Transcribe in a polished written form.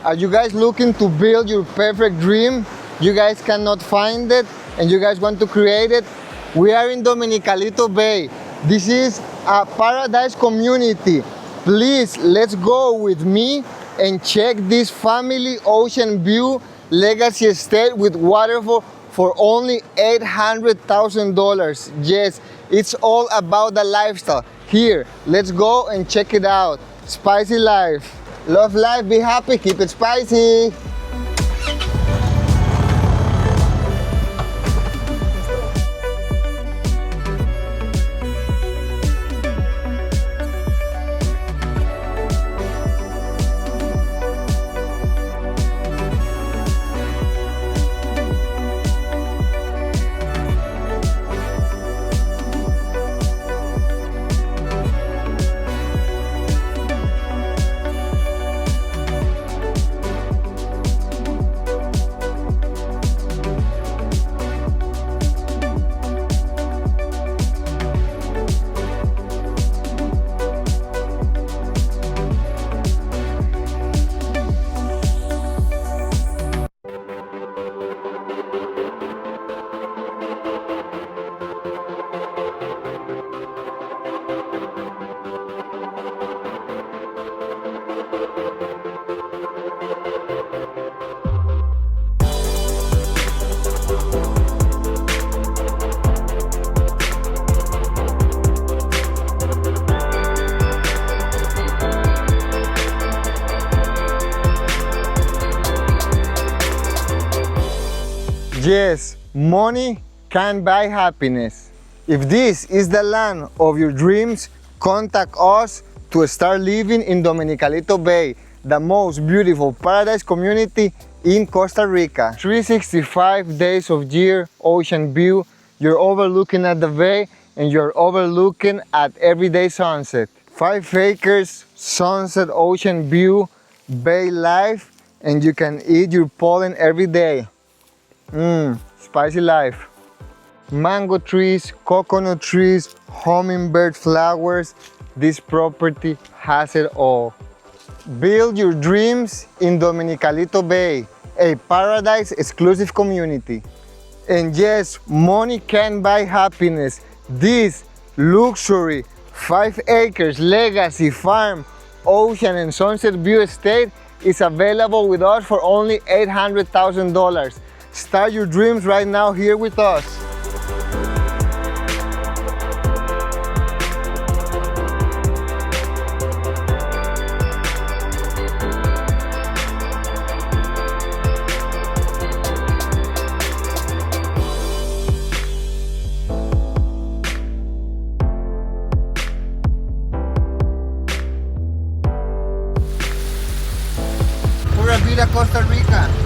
Are you guys looking to build your perfect dream? You guys cannot find it and you guys want to create it? We are in Dominicalito Bay. This is a paradise community. Please, let's go with me and check this family ocean view legacy estate with waterfall for only $800,000. Yes, it's all about the lifestyle. Here, let's go and check it out. Spicy life. Love life, be happy, keep it spicy. Yes, money can buy happiness. If this is the land of your dreams, contact us to start living in Dominicalito Bay, the most beautiful paradise community in Costa Rica. 365 days of year, ocean view, you're overlooking at the bay and you're overlooking at everyday sunset. 5 acres, sunset, ocean view, bay life, and you can eat your pollen every day. Spicy life. Mango trees, coconut trees, hummingbird flowers. This property has it all. Build your dreams in Dominicalito Bay, a paradise exclusive community. And yes, money can buy happiness. This luxury 5 acres legacy farm, ocean and sunset view estate is available with us for only $800,000. Start your dreams right now here with us. Pura Vida, Costa Rica.